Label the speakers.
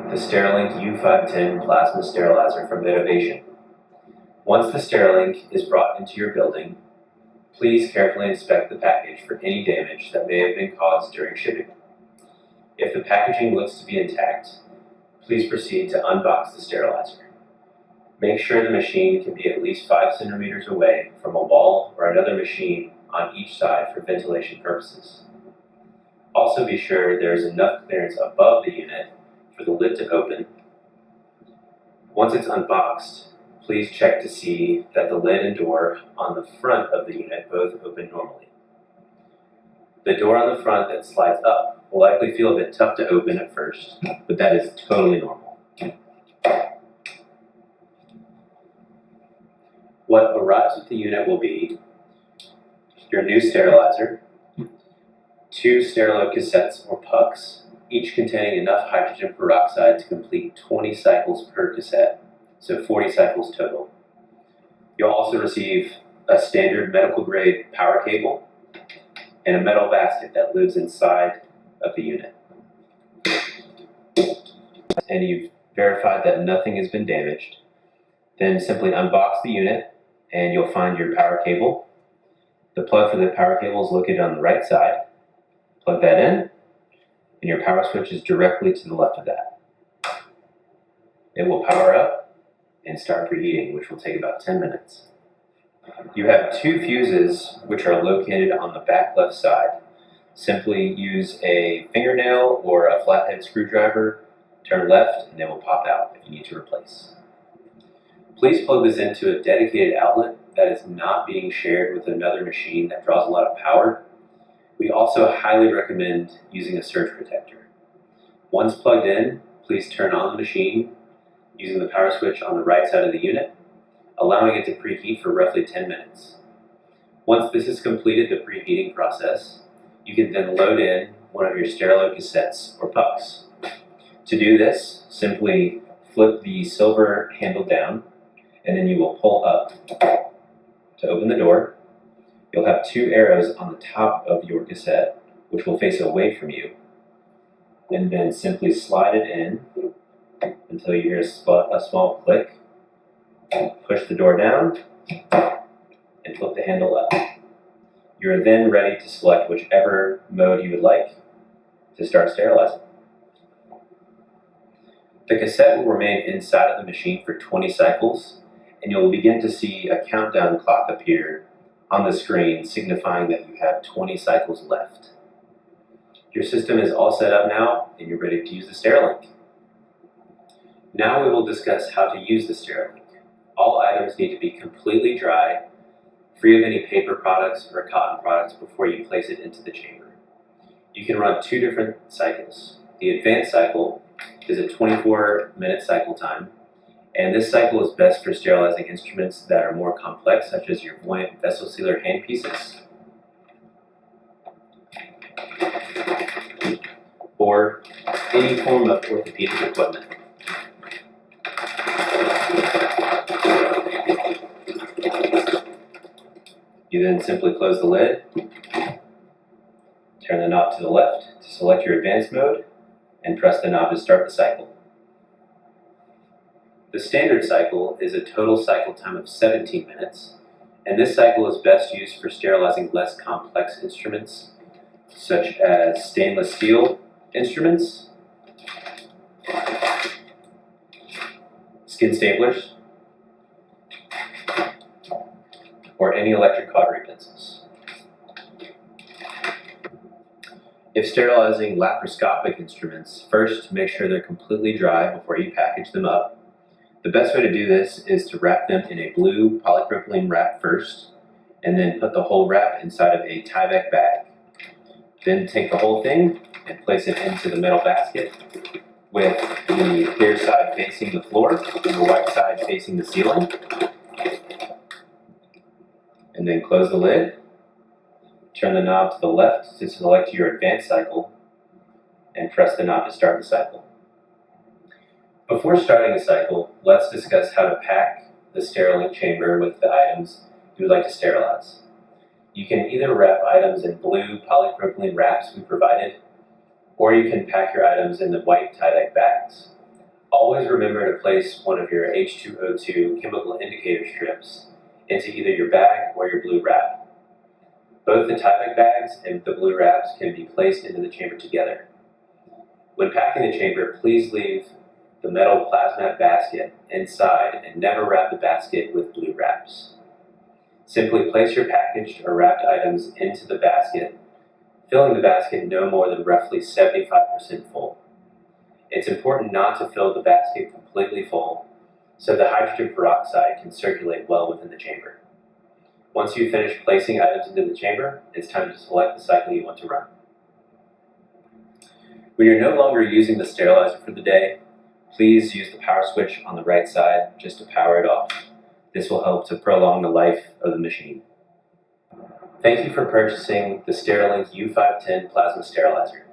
Speaker 1: the Sterlink U-510 plasma sterilizer from Veterinary. Once the Sterlink is brought into your building, please carefully inspect the package for any damage that may have been caused during shipping. If the packaging looks to be intact, please proceed to unbox the sterilizer. Make sure the machine can be at least 5 centimeters away from a wall or another machine on each side for ventilation purposes. Also be sure there is enough clearance above the unit for the lid to open. Once it's unboxed, please check to see that the lid and door on the front of the unit both open normally. The door on the front that slides up will likely feel a bit tough to open at first, but that is totally normal. What arrives with the unit will be your new sterilizer, 2 sterilo cassettes or pucks, each containing enough hydrogen peroxide to complete 20 cycles per cassette, so 40 cycles total. You'll also receive a standard medical grade power cable and a metal basket that lives inside of the unit. And you've verified that nothing has been damaged. Then simply unbox the unit and you'll find your power cable. The plug for the power cable is located on the right side. Plug that in, and your power switch is directly to the left of that. It will power up and start preheating, which will take about 10 minutes. You have 2 fuses which are located on the back left side. Simply use a fingernail or a flathead screwdriver, turn left, and they will pop out if you need to replace. Please plug this into a dedicated outlet that is not being shared with another machine that draws a lot of power. We also highly recommend using a surge protector. Once plugged in, please turn on the machine using the power switch on the right side of the unit, allowing it to preheat for roughly 10 minutes. Once this is completed, the preheating process, you can then load in one of your sterilo cassettes or pucks. To do this, simply flip the silver handle down, and then you will pull up to open the door. You'll have 2 arrows on the top of your cassette, which will face away from you, and then simply slide it in until you hear a small click. Push the door down and flip the handle up. You are then ready to select whichever mode you would like to start sterilizing. The cassette will remain inside of the machine for 20 cycles, and you'll begin to see a countdown clock appear on the screen signifying that you have 20 cycles left. Your system is all set up now and you're ready to use the Sterlink. Now we will discuss how to use the Sterlink. All items need to be completely dry, free of any paper products or cotton products before you place it into the chamber. You can run 2 different cycles. The advanced cycle is a 24-minute cycle time, and this cycle is best for sterilizing instruments that are more complex, such as your buoyant vessel sealer handpieces, or any form of orthopedic equipment. You then simply close the lid, turn the knob to the left to select your advanced mode, and press the knob to start the cycle. The standard cycle is a total cycle time of 17 minutes, and this cycle is best used for sterilizing less complex instruments, such as stainless steel instruments, skin staplers, or any electric cautery pencils. If sterilizing laparoscopic instruments, first make sure they're completely dry before you package them up. The best way to do this is to wrap them in a blue polypropylene wrap first, and then put the whole wrap inside of a Tyvek bag. Then take the whole thing and place it into the metal basket with the clear side facing the floor and the white side facing the ceiling. And then close the lid. Turn the knob to the left to select your advanced cycle, and press the knob to start the cycle. Before starting the cycle, let's discuss how to pack the Sterling chamber with the items you would like to sterilize. You can either wrap items in blue polypropylene wraps we provided, or you can pack your items in the white Tyvek bags. Always remember to place one of your H2O2 chemical indicator strips into either your bag or your blue wrap. Both the Tyvek bags and the blue wraps can be placed into the chamber together. When packing the chamber, please leave the metal plasmat basket inside and never wrap the basket with blue wraps. Simply place your packaged or wrapped items into the basket, filling the basket no more than roughly 75% full. It's important not to fill the basket completely full so the hydrogen peroxide can circulate well within the chamber. Once you've finished placing items into the chamber, it's time to select the cycle you want to run. When you're no longer using the sterilizer for the day, please use the power switch on the right side just to power it off. This will help to prolong the life of the machine. Thank you for purchasing the Sterlink U-510 plasma sterilizer.